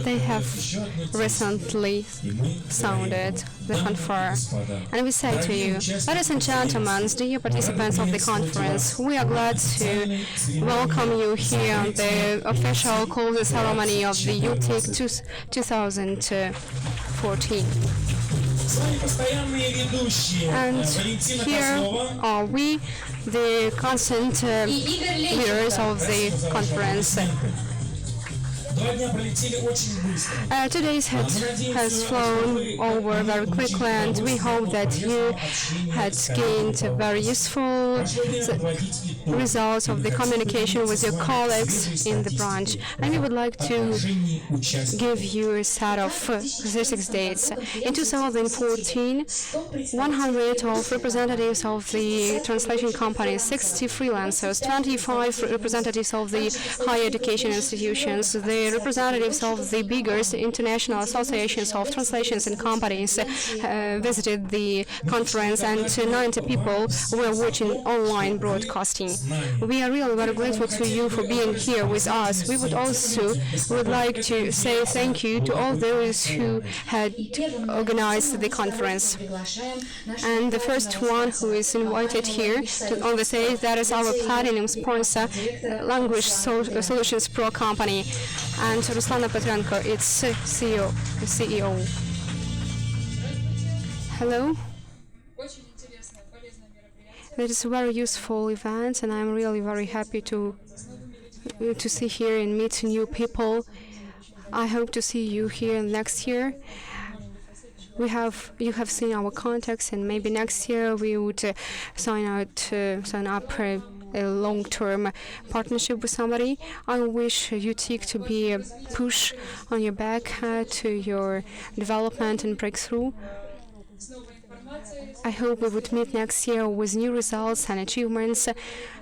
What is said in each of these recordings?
They have recently sounded the fanfare. And we say to you, ladies and gentlemen, dear participants of the conference, we are glad to welcome you here on the official closing ceremony of the UTIC-2014. And here are we, the constant leaders of the conference. 2 days has flown over very quickly, and we hope that you had gained very useful results of the communication with your colleagues in the branch. And we would like to give you a set of statistics dates. In 2014, 100 of representatives of the translation companies, 60 freelancers, 25 representatives of the higher education institutions, the representatives of the biggest international associations of translations and companies visited the conference, and 90 people were watching online broadcasting. We are really very grateful to you for being here with us. We would like to say thank you to all those who had organized the conference. And the first one who is invited here on the stage, that is our platinum sponsor, Language Solutions Pro company. And Ruslana Petrenko, its CEO. Hello. It is a very useful event, and I'm really very happy to see here and meet new people. I hope to see you here next year. You have seen our contacts, and maybe next year we would sign up a long-term partnership with somebody. I wish UTIC to be a push on your back to your development and breakthrough. I hope we would meet next year with new results and achievements,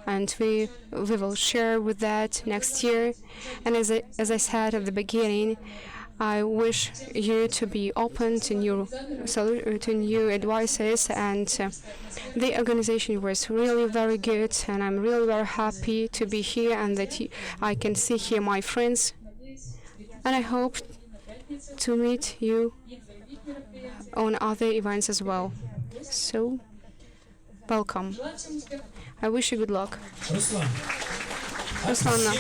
and we will share with that next year. And as I said at the beginning, I wish you to be open to new advices, and the organization was really very good, and I'm really very happy to be here and that I can see here my friends, and I hope to meet you on other events as well. So, welcome. I wish you good luck. Ruslana,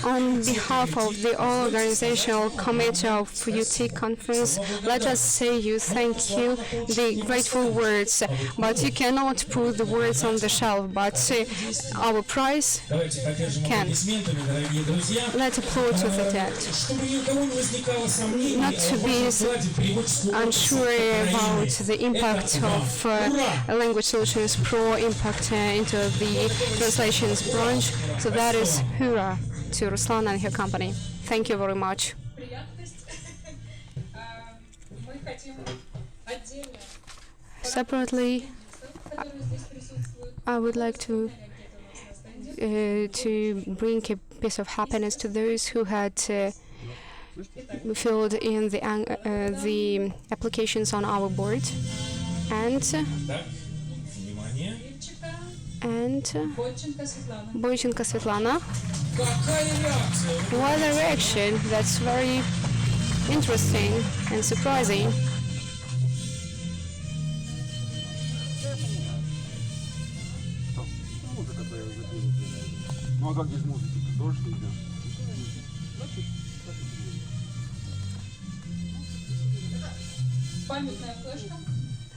on behalf of the organizational committee of UTIC conference, let us say you thank you, the grateful words, but you cannot put the words on the shelf, but our prize can. Let's applaud to that. Not to be unsure about the impact of Language Solutions Pro impact into the translations branch. So that is hurrah to Ruslana and her company. Thank you very much. Separately, I would like to bring a piece of happiness to those who had filled in the applications on our board, and Boychenko Svetlana. What a reaction! That's very interesting and surprising.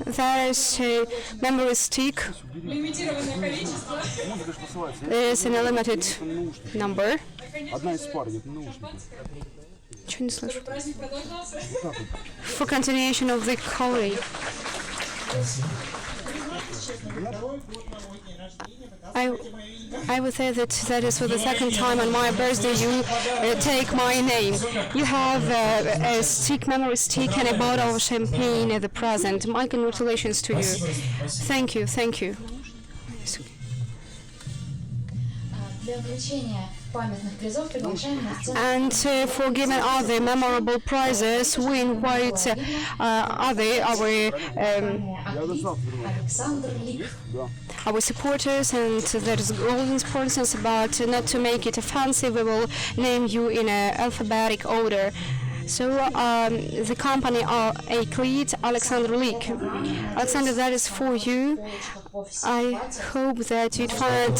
There is a memory stick. There is an unlimited number. For continuation of the calling. I would say that is for the second time on my birthday you take my name. You have a stick, memory stick, and a bottle of champagne at the present. My congratulations to you. Thank you, thank you. And for giving other memorable prizes, we invite our supporters, and there is golden importance about not to make it offensive. We will name you in alphabetic order. So the company are Kyiv, Alexander Lik. Alexander, that is for you. I hope that you'd find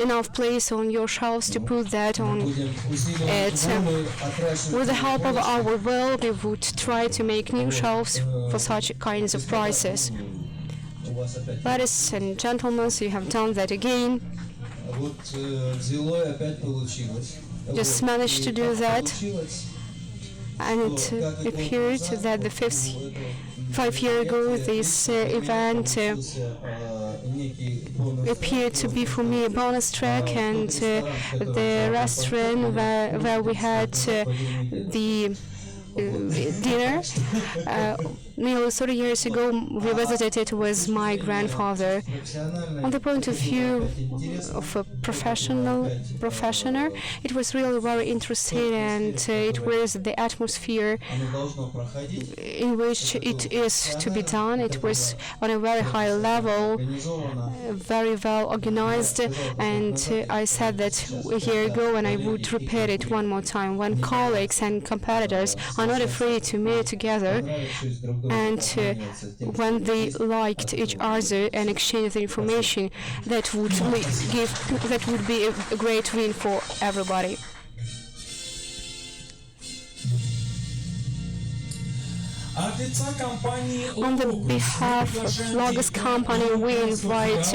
enough place on your shelves to put that on it. With the help of our will, we would try to make new shelves for such kinds of prizes. Ladies and gentlemen, so you have done that again. Just managed to do that. And it appeared that 5 years ago this event appeared to be for me a bonus track, and the restaurant where we had the dinner nearly 30 years ago we visited it with my grandfather. On the point of view of a professional, it was really very interesting, and it was the atmosphere in which it is to be done. It was on a very high level, very well organized, and I said that a year ago, and I would repeat it one more time: when colleagues and competitors are not afraid to meet together, and when they liked each other and exchanged the information, that would be a great win for everybody. On the behalf of Logos company, we invite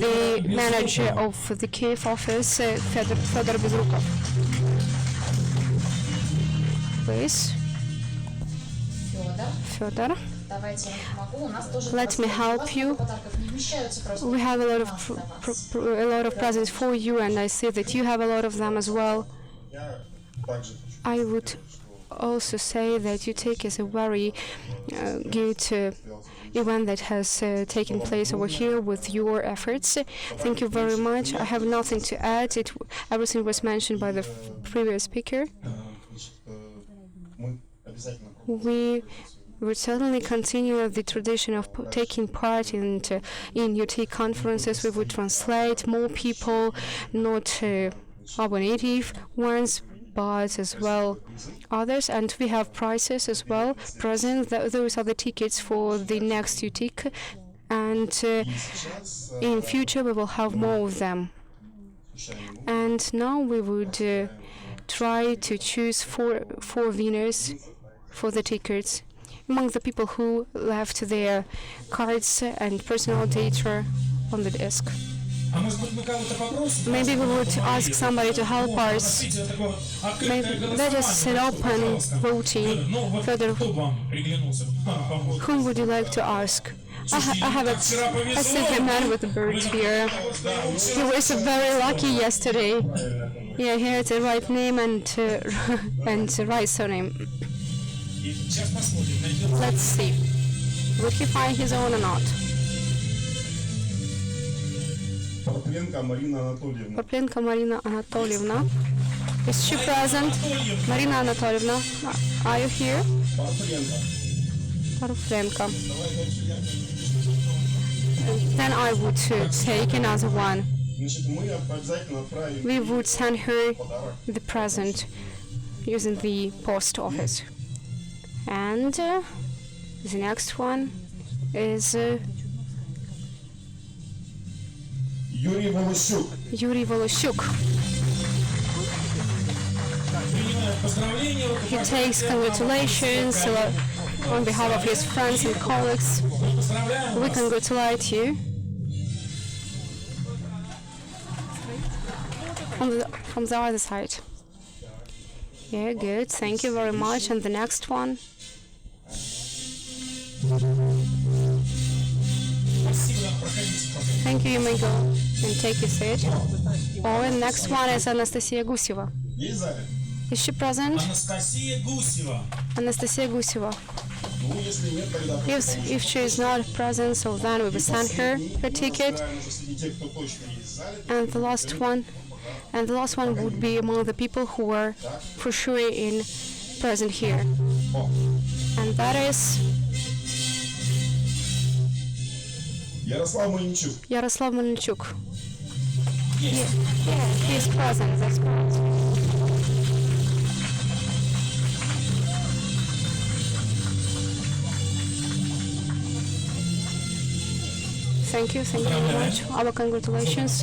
the manager of the Kyiv office, Fedor Bezrukov. Please. Fedor, let me help you. We have a lot of presents for you, and I see that you have a lot of them as well. I would also say that UTIC is a very good event that has taken place over here with your efforts. Thank you very much. I have nothing to add. Everything was mentioned by the previous speaker. We will certainly continue the tradition of taking part in UTIC conferences. We would translate more people, not our native ones, but as well others, and we have prizes as well present. Those are the tickets for the next UTIC, and in future we will have more of them. And now we would try to choose four winners for the tickets among the people who left their cards and personal data on the desk. Maybe we would ask somebody to help us. Let us set up and voting. Further, whom would you like to ask? I see a man with a bird here. He was very lucky yesterday. Yeah, he had the right name and the right surname. Let's see. Would he find his own or not? Porplenko Marina Anatolievna. Is she present? Marina Anatolievna, are you here? Porplenko. Then I would take another one. We would send her the present using the post office. And the next one is Yuri Voloshyuk. He takes congratulations on behalf of his friends and colleagues. We congratulate you. From the other side. Yeah, good. Thank you very much. And the next one. Thank you. You may go and take your seat. Oh, and next one is Anastasia Guseva. Is she present? Anastasia Guseva. If she is not present, so then we will send her ticket. And the last one And the last one would be among the people who were for sure present here. And that is Yaroslav Melnichuk. Yeah, he's present, that's correct. Thank you very much. Our congratulations.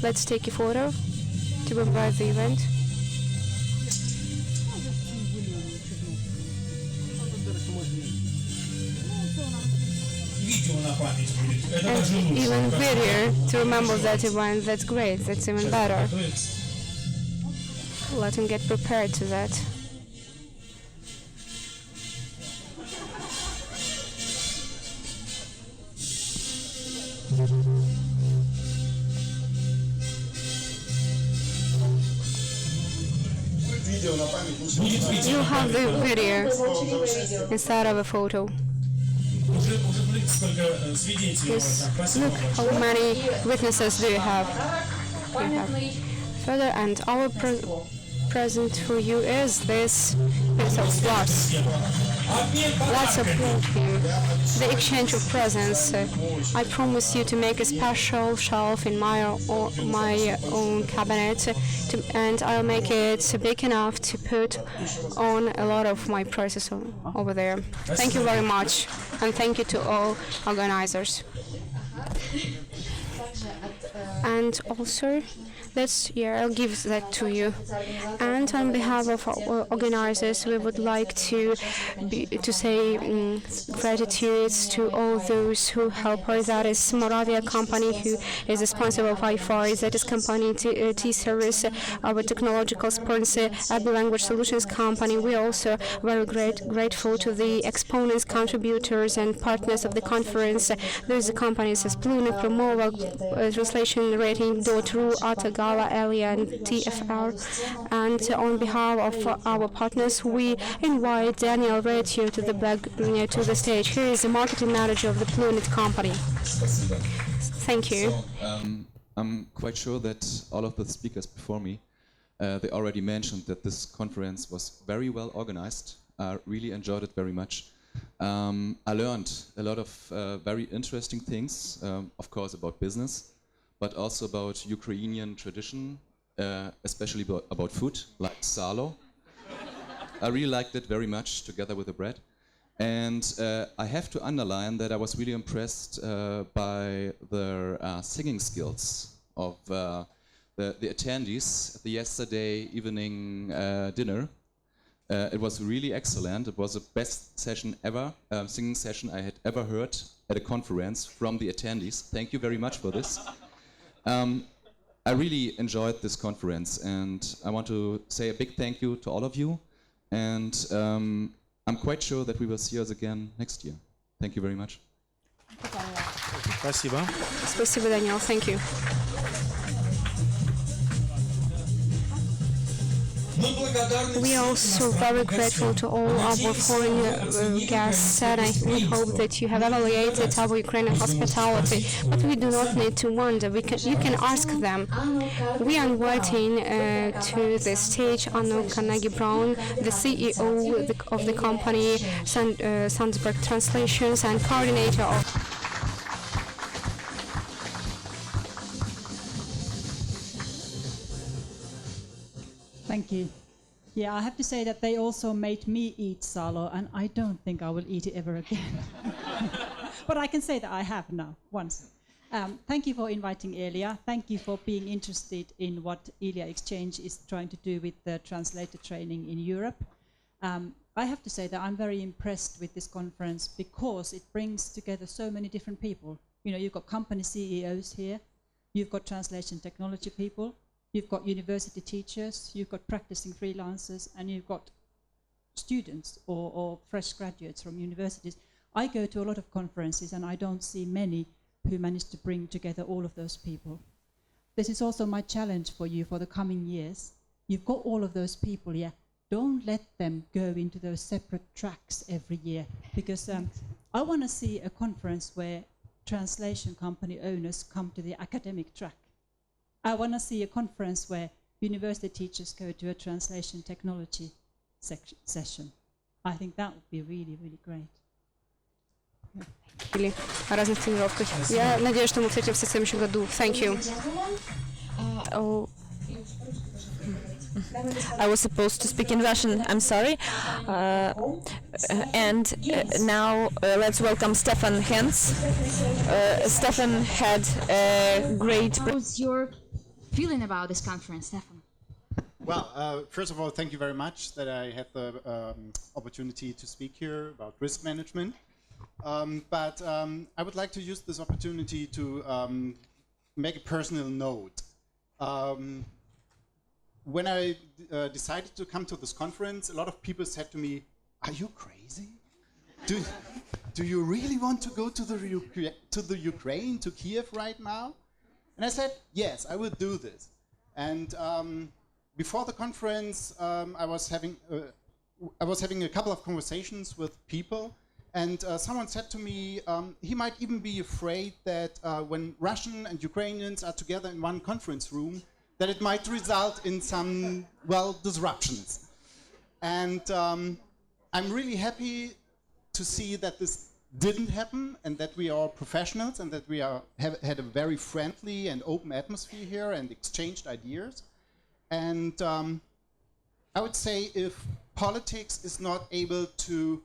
Let's take a photo to commemorate the event. And even video to remember that event, that's great, that's even better. Let him get prepared to that. You have the video instead of a photo. Yes. Look how many witnesses do you have. Further, and our present for you is this piece of glass. Let's applaud him. The exchange of presents. I promise you to make a special shelf in my own cabinet, and I'll make it big enough to put on a lot of my prizes over there. Thank you very much, and thank you to all organizers. And also, I'll give that to you. And on behalf of our organizers, we would like to say gratitude to all those who help us. That is Moravia company, who is the sponsor of Wi-Fi. That is company T-Service, our technological sponsor, Abby Language Solutions company. We are also very grateful to the exponents, contributors, and partners of the conference. Those companies as Pluna, Promova, Translation Rating, .ru, Atagala, Elia, and TFR. And on behalf of our partners, we invite Daniel Retio to the stage. He is the marketing manager of the Plunet company. Thank you. So, I'm quite sure that all of the speakers before me, they already mentioned that this conference was very well organized. I really enjoyed it very much. I learned a lot of very interesting things, of course, about business, but also about Ukrainian tradition, especially about food, like salo. I really liked it very much, together with the bread. And I have to underline that I was really impressed by the singing skills of the attendees at the yesterday evening dinner. It was really excellent. It was the best session ever, singing session I had ever heard at a conference from the attendees. Thank you very much for this. I really enjoyed this conference, and I want to say a big thank you to all of you, and I'm quite sure that we will see us again next year. Thank you very much. Спасибо. Спасибо, Daniel. Thank you. We are also very grateful to all our foreign guests, and we hope that you have evaluated our Ukrainian hospitality. But we do not need to wonder. You can ask them. We are inviting to the stage Anno Carnegie-Brown, the CEO of the company Sandsberg Translations and coordinator of. Thank you. Yeah, I have to say that they also made me eat salo, and I don't think I will eat it ever again. But I can say that I have now, once. Thank you for inviting Elia. Thank you for being interested in what Elia Exchange is trying to do with the translator training in Europe. I have to say that I'm very impressed with this conference because it brings together so many different people. You know, you've got company CEOs here, you've got translation technology people, you've got university teachers, you've got practicing freelancers, and you've got students or fresh graduates from universities. I go to a lot of conferences and I don't see many who manage to bring together all of those people. This is also my challenge for you for the coming years. You've got all of those people here. Don't let them go into those separate tracks every year, because I want to see a conference where translation company owners come to the academic track. I want to see a conference where university teachers go to a translation technology session. I think that would be really, really great. Или о разных тренировках. Я надеюсь, что мы встретимся в следующем году. Thank you. Oh. I was supposed to speak in Russian, I'm sorry. Now let's welcome Stefan Hens. Stefan had a great... What's your feeling about this conference, Stefan? Well, first of all, thank you very much that I had the opportunity to speak here about risk management. But I would like to use this opportunity to make a personal note. When I decided to come to this conference, a lot of people said to me, "Are you crazy? Do you really want to go to the Ukraine, to Kyiv right now?" And I said, "Yes, I will do this." And before the conference, I was having a couple of conversations with people, and someone said to me he might even be afraid that when Russian and Ukrainians are together in one conference room, that it might result in some, disruptions. And I'm really happy to see that this didn't happen, and that we are professionals, and that we had a very friendly and open atmosphere here and exchanged ideas. And I would say if politics is not able to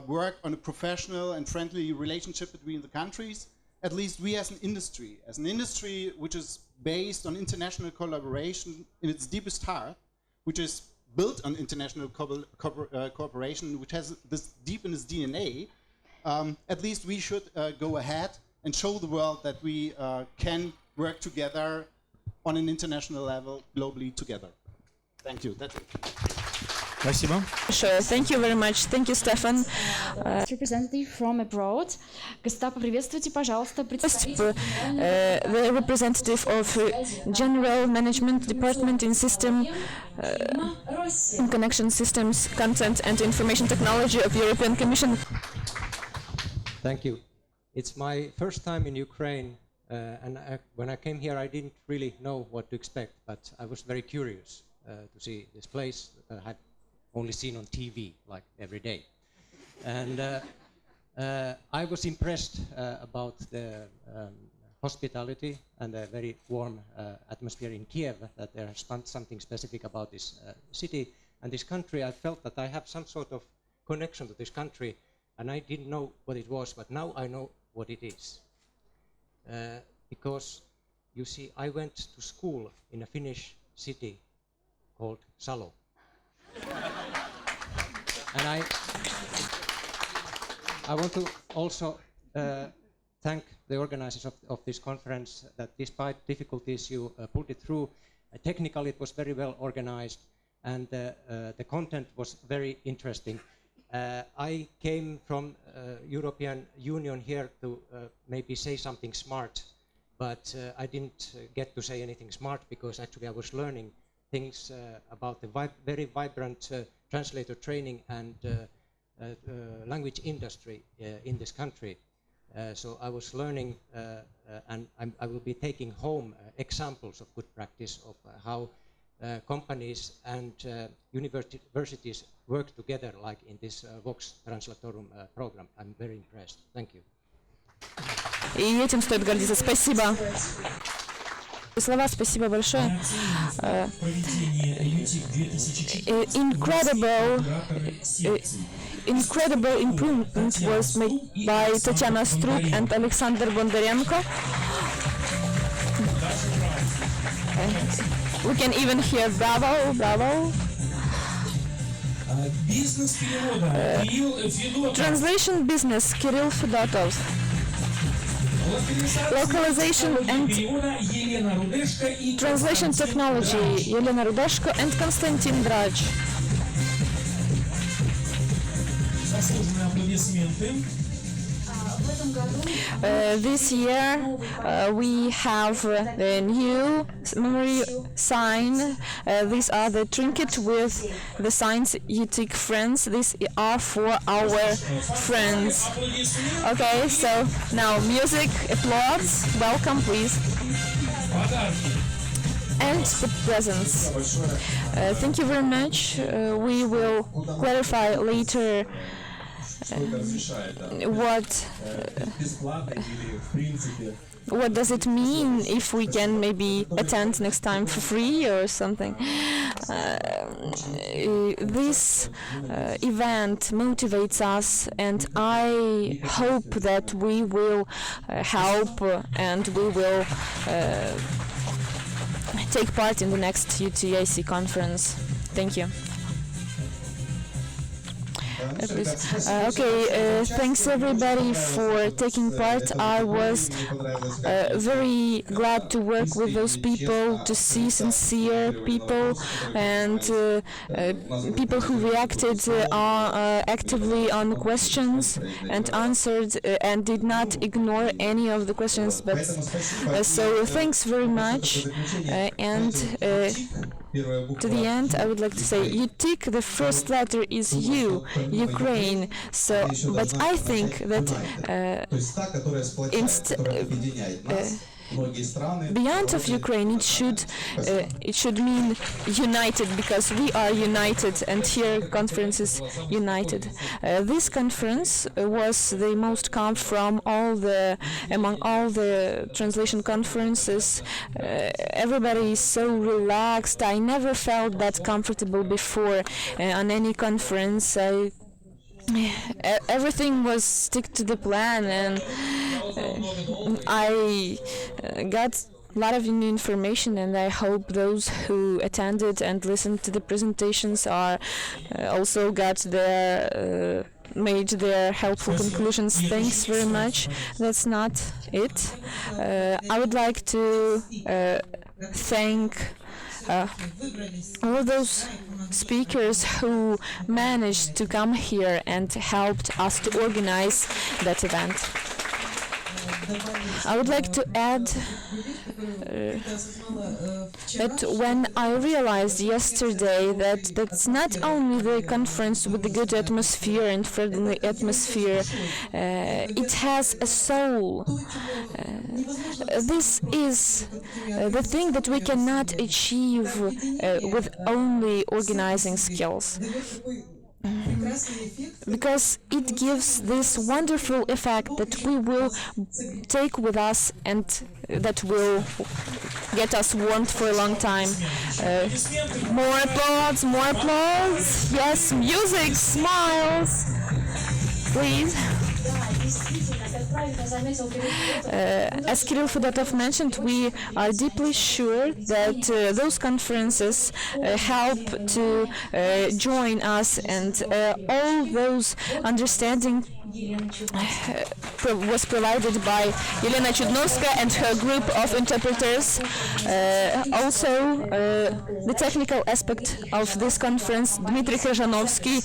work on a professional and friendly relationship between the countries, at least we as an industry which is based on international collaboration in its deepest heart, which is built on international cooperation, which has this deep in its DNA, at least we should go ahead and show the world that we can work together on an international level, globally together. Thank you. That's it. Спасибо. Sure, thank you very much. Thank you, Stefan. Representative from abroad. Господа, поприветствуйте, пожалуйста, The representative of General Management Department in System in Connection Systems, Content and Information Technology of European Commission. Thank you. It's my first time in Ukraine, and when I came here I didn't really know what to expect, but I was very curious to see this place that I had only seen on TV, like every day. And I was impressed about the hospitality and the very warm atmosphere in Kyiv, that there's something specific about this city and this country. I felt that I have some sort of connection to this country, and I didn't know what it was, but now I know what it is. Because, you see, I went to school in a Finnish city called Salo. And I want to also thank the organizers of this conference, that despite difficulties you pulled it through. Technically it was very well organized, and the content was very interesting. I came from European Union here to maybe say something smart, but I didn't get to say anything smart, because actually I was learning things about the very vibrant translator training and language industry in this country. So I was learning, and I will be taking home examples of good practice of how companies and universities work together, like in this Vox Translatorum program. I'm very impressed. Thank you. И этим стоит гордиться. Спасибо. Слова, спасибо большое. Incredible improvement was made by Tatiana Struk and Alexander Bondarenko. We can even hear bravo, bravo. Translation business, Kirill Fedotov. Localization and translation technology, Елена Рудешко and Konstantin Drach. This year we have the new memory sign. These are the trinket with the signs UTIC friends. These are for our friends. Okay, so now music, applause. Welcome, please. and the presence. Thank you very much. We will clarify later what does it mean if we can maybe attend next time for free or something. This event motivates us, and I hope that we will help and we will take part in the next UTIC conference. Thank you. Thanks everybody for taking part. I was very glad to work with those people, to see sincere people and people who reacted actively on questions and answered and did not ignore any of the questions. But so thanks very much. To the end, I would like to say, UTIC, the first letter is U, Ukraine. So, but I think that beyond of Ukraine, it should mean united, because we are united, and here conference is united. This conference was the most calm from among all the translation conferences. Everybody is so relaxed. I never felt that comfortable before on any conference. Everything was stick to the plan, and I got a lot of new information, and I hope those who attended and listened to the presentations are also got their made their helpful conclusions. Thanks very much. That's not it. I would like to thank all those speakers who managed to come here and helped us to organize that event. I would like to add that when I realized yesterday that that's not only the conference with the good atmosphere and friendly atmosphere, it has a soul. This is the thing that we cannot achieve with only organizing skills. Because it gives this wonderful effect that we will take with us and that will get us warmed for a long time. More applause, more applause. Yes, music, smiles. Please. As Kirill Fedotov mentioned, we are deeply sure that those conferences help to join us, and all those understanding was provided by Elena Chudnovska and her group of interpreters. Also, the technical aspect of this conference, Dmitry Khrzhanovsky,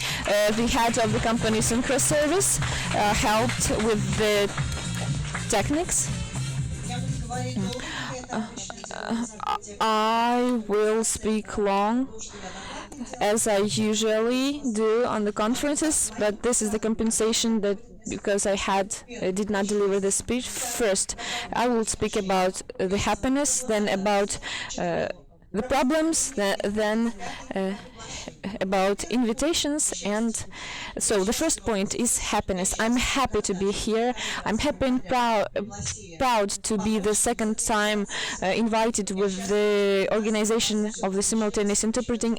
the head of the company Synchro Service, helped with the techniques. I will speak long, as I usually do on the conferences, but this is the compensation that because I did not deliver the speech. First, I will speak about the happiness, then about the problems, then about invitations. And so the first point is happiness. I'm happy to be here. I'm happy and proud to be the second time invited with the organization of the simultaneous interpreting.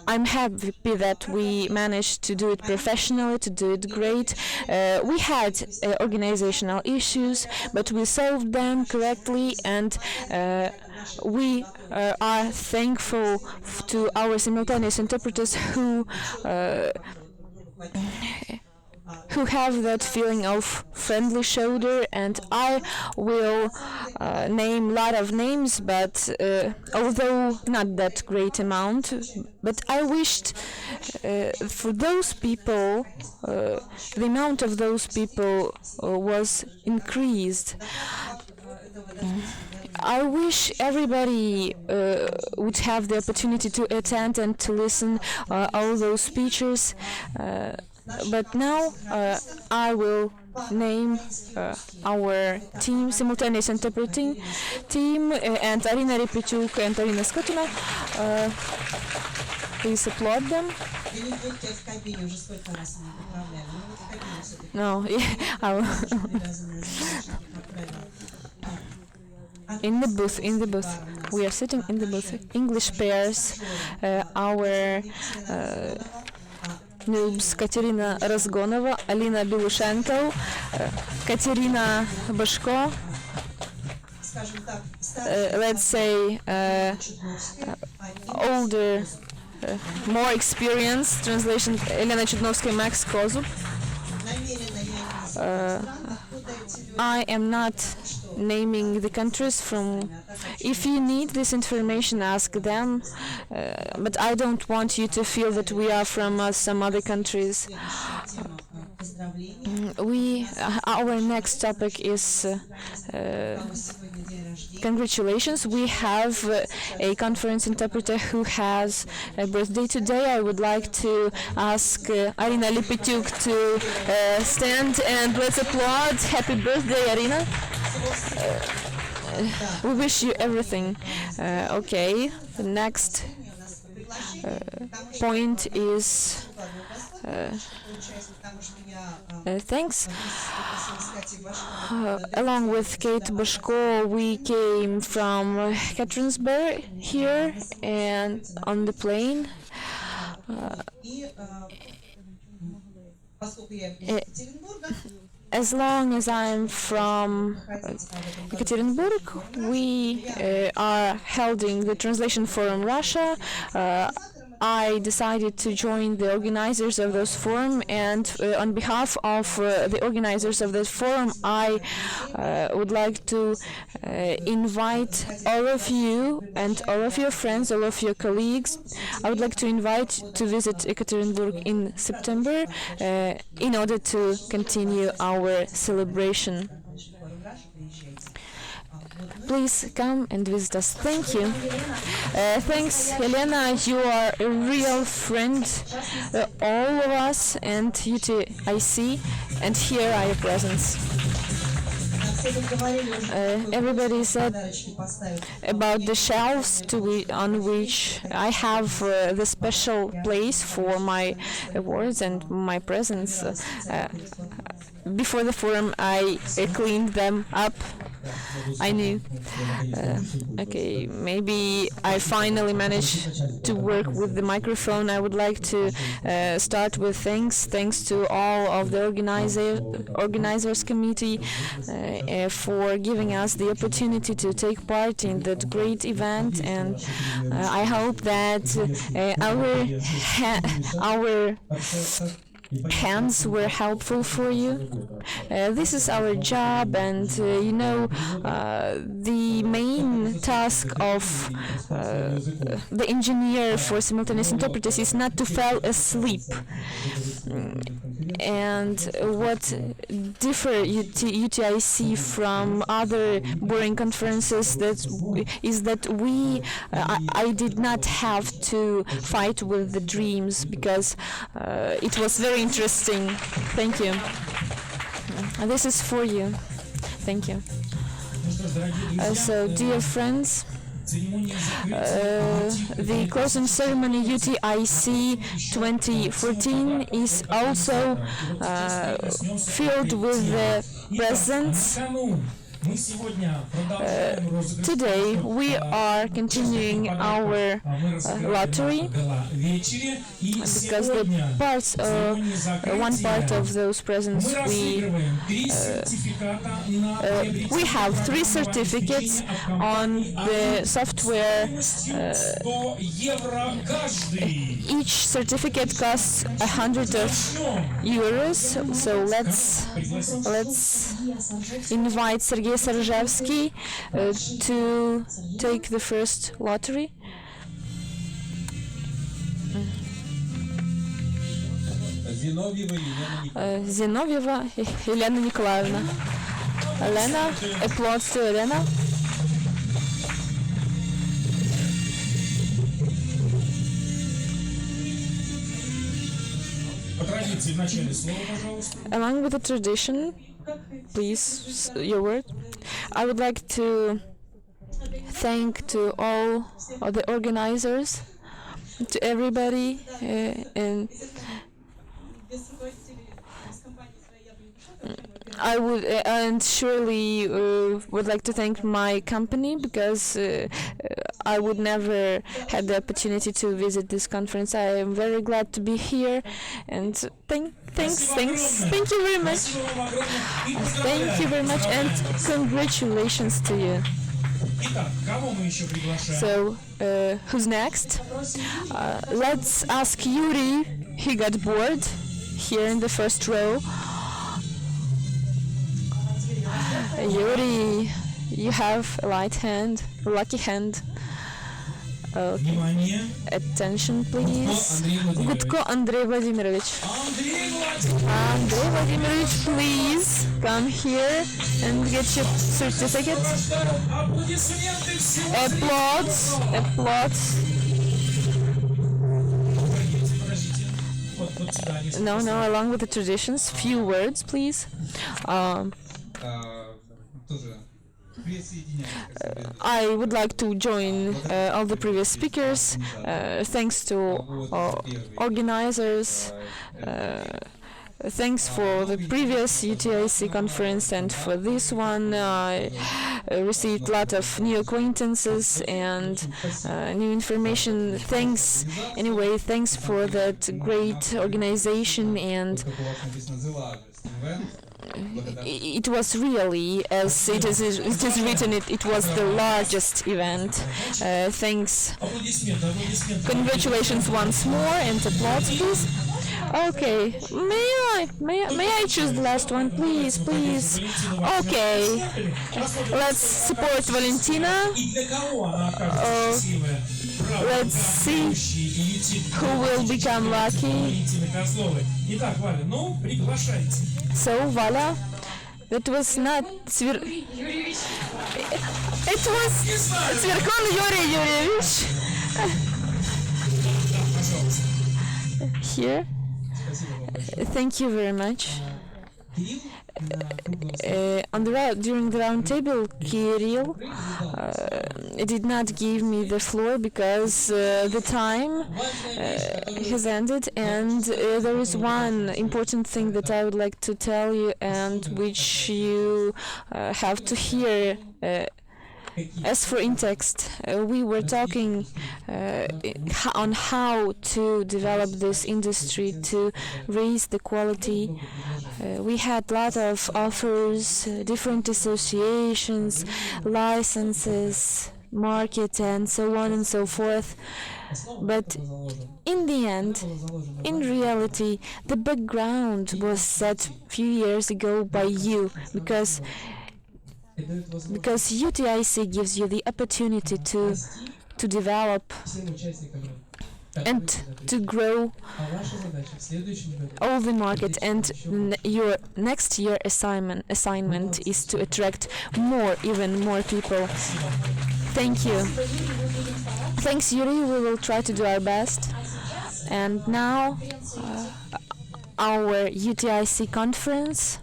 I'm happy that we managed to do it professionally, to do it great. We had organizational issues, but we solved them correctly, and we are thankful to our simultaneous interpreters who have that feeling of friendly shoulder. And I will name a lot of names, but although not that great amount, but I wished for those people, the amount of those people was increased. I wish everybody would have the opportunity to attend and to listen all those speeches. But now I will name our team, simultaneous interpreting team, and Arina Repetyuk and Arina Skotuna. Please applaud them. No, I will. In the booth. We are sitting in the booth. English pairs, our noobs Katerina Razgonova, Alina Bilushenko, Katerina Bashko, let's say older, more experienced, translation Elena Chudnovskaya, Max Kozub. I am not naming the countries from. If you need this information, ask them. But I don't want you to feel that we are from some other countries. Our next topic is congratulations. We have a conference interpreter who has a birthday today. I would like to ask Arina Repetyuk to stand and let's applaud. Happy birthday, Arina. We wish you everything. Okay, the next point is thanks. Along with Kate Bashko, we came from Catharines here and on the plane. As long as I'm from Ekaterinburg, we are holding the translation forum Russia. I decided to join the organizers of this forum, and on behalf of the organizers of this forum, I would like to invite all of you and all of your friends, all of your colleagues. I would like to invite to visit Ekaterinburg in September in order to continue our celebration. Please come and visit us. Thank you. Thanks, Helena. You are a real friend, all of us and UTIC, and here are your presence. Everybody said about the shelves on which I have the special place for my awards and my presents. Before the forum, I cleaned them up. I knew. Okay, maybe I finally managed to work with the microphone. I would like to start with thanks to all of the organizers committee for giving us the opportunity to take part in that great event, and I hope that our hands were helpful for you. This is our job, and the main task of the engineer for simultaneous interpreters is not to fall asleep. And what differ UTIC from other boring conferences is that I did not have to fight with the dreams, because it was very interesting. Thank you. This is for you. Thank you. So, dear friends, the closing ceremony UTIC 2014 is also filled with the presents. Today we are continuing our lottery, because one part of those presents we have 3 certificates on the software. Each certificate costs €100. So let's invite Sergei Sarzhevsky to take the first lottery. Zinovьeva Elena Nikolaevna. Elena, applause to Elena. Along with the tradition, please, your word. I would like to thank to all of the organizers, to everybody, I would and surely would like to thank my company because I would never had the opportunity to visit this conference. I am very glad to be here, and thanks, thank you very much. Thank you very much, and congratulations to you. So, who's next? Let's ask Yuri. He got bored here in the first row. Yuri, you have a lucky hand. Okay. Attention, please. Gutko Andrei Vladimirovich. Andrei Vladimirovich, please come here and get your certificate. Applause. No, along with the traditions, few words, please. I would like to join all the previous speakers. Thanks to organizers. Thanks for the previous UTIC conference, and for this one I received a lot of new acquaintances and new information. Thanks for that great organization, and it was really, as it is written, it was the largest event. Thanks. Congratulations once more, and applause, please. Okay, may I choose the last one, please? Okay, let's support Valentina. Let's see who will become lucky. So, Vala, that was not it was Sverkon Yuri Yurievich. Here. Thank you very much. During the round table, Kirill did not give me the floor because the time has ended, and there is one important thing that I would like to tell you, and which you have to hear. As for InText, we were talking on how to develop this industry to raise the quality. We had a lot of offers, different associations, licenses, market, and so on and so forth. But in the end, in reality, the background was set a few years ago by you, because UTIC gives you the opportunity to develop and to grow all the market, and your next year assignment is to attract even more people. Thank you. Thanks, Yuri. We will try to do our best. And now our UTIC conference.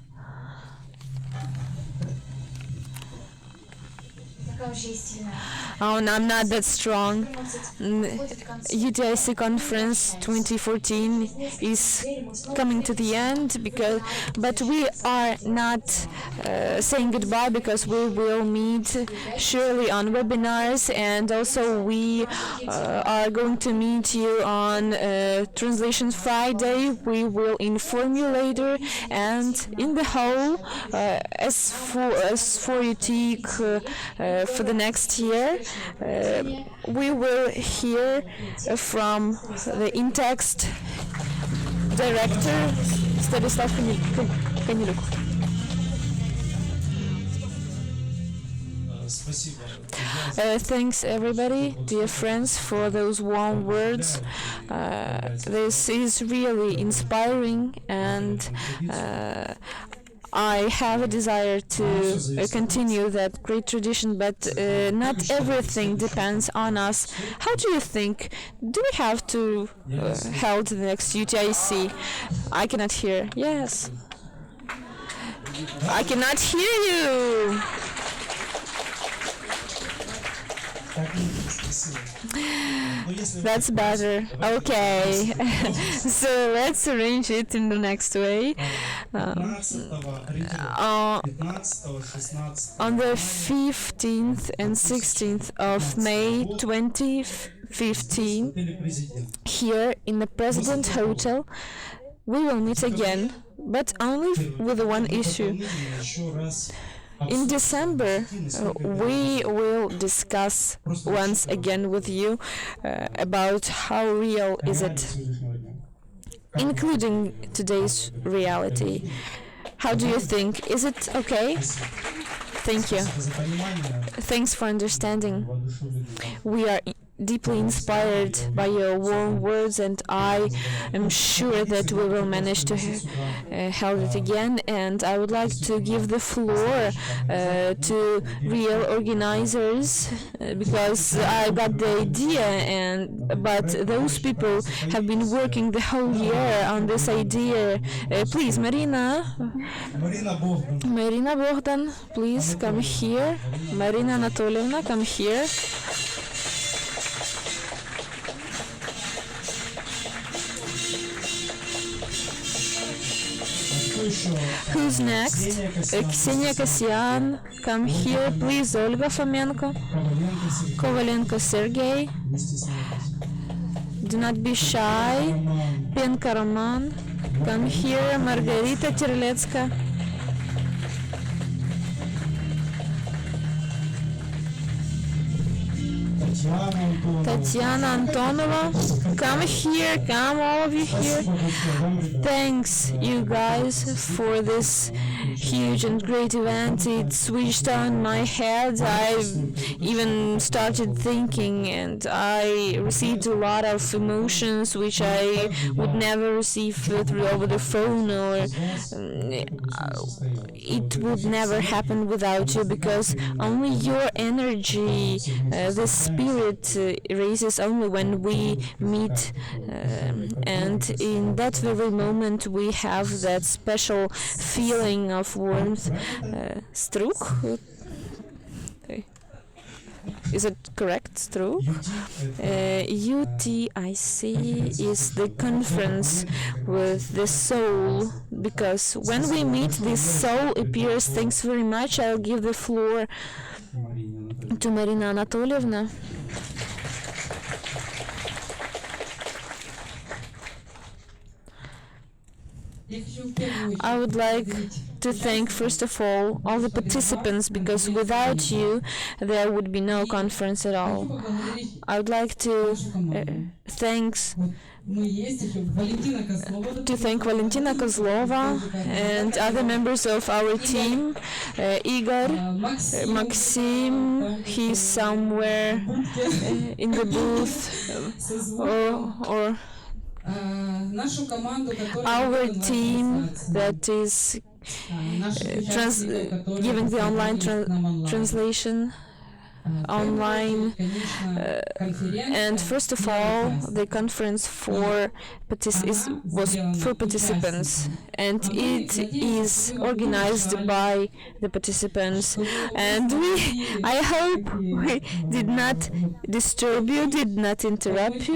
Oh, no, I'm not that strong. UTIC conference 2014 is coming to the end, but we are not saying goodbye, because we will meet surely on webinars, and also we are going to meet you on Translation Friday. We will inform you later, and in the whole, as for UTIC for the next year, we will hear from the InText director, Stanislav Kaniluk. Thanks everybody, dear friends, for those warm words. This is really inspiring, and I have a desire to continue that great tradition, but not everything depends on us. How do you think? Do we have to hold the next UTIC? I cannot hear. Yes. I cannot hear you. That's better. Okay. So let's arrange it in the next way. On the 15th and 16th of May 2015, here in the President Hotel, we will meet again, but only with one issue. In December, we will discuss once again with you about how real is it, including today's reality. How do you think? Is it okay? Thank you. Thanks for understanding. We are deeply inspired by your warm words, and I am sure that we will manage to hold it again. And I would like to give the floor to real organizers, because I got the idea, but those people have been working the whole year on this idea. Please, Marina Bogdan, please come here. Marina Anatolievna, come here. Who's next? Ksenia Kasyan, come here, please. Olga Fomenko, Kovalenko Sergey. Do not be shy. Penka Roman, come here. Margarita Terlecka. Tatiana Antonova, come here, come all of you here. Thanks, you guys, for this huge and great event. It switched on my head. I even started thinking, and I received a lot of emotions which I would never receive through over the phone, or it would never happen without you, because only your energy, the spirit raises only when we meet, and in that very moment we have that special feeling of warmth. Struk? Is it correct, Struk? UTIC is the conference with the soul, because when we meet, this soul appears. Thanks very much. I'll give the floor to Marina Anatolievna. I would like to thank, first of all the participants, because without you there would be no conference at all. I would like to thank Valentina Kozlova and other members of our team, Igor, Maxim, he's somewhere in the booth, or our team that is giving the online translation online, and first of all the conference was for participants, and it is organized by the participants, and I hope we did not disturb you, did not interrupt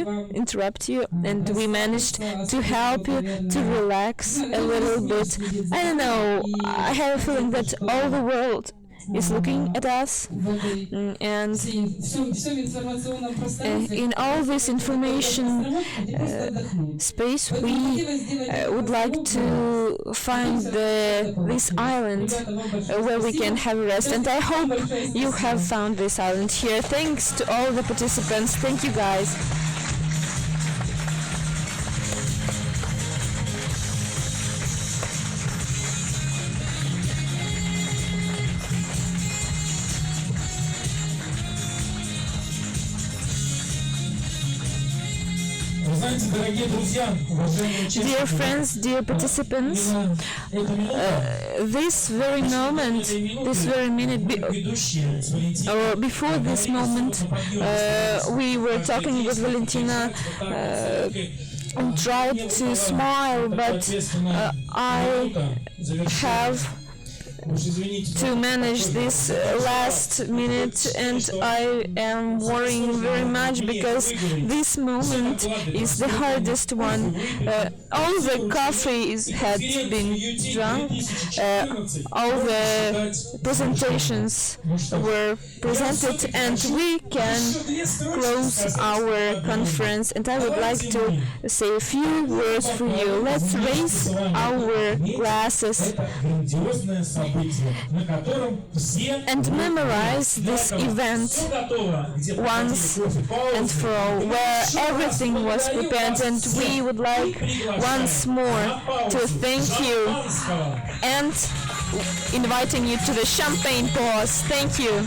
you, and we managed to help you to relax a little bit. I don't know, I have a feeling that all the world is looking at us, and in all this information space we would like to find this island where we can have a rest, and I hope you have found this island here. Thanks to all the participants. Thank you, guys. Знаете, Dear friends, dear participants, this very moment, this very minute, or before this moment, we were talking with Valentina and tried to smile, but I have to manage this last minute, and I am worrying very much because this moment is the hardest one. All the coffee had been drunk, all the presentations were presented, and we can close our conference, and I would like to say a few words for you. Let's raise our glasses and memorize this event once and for all, where everything was prepared, and we would like once more to thank you and inviting you to the champagne pause. Thank you.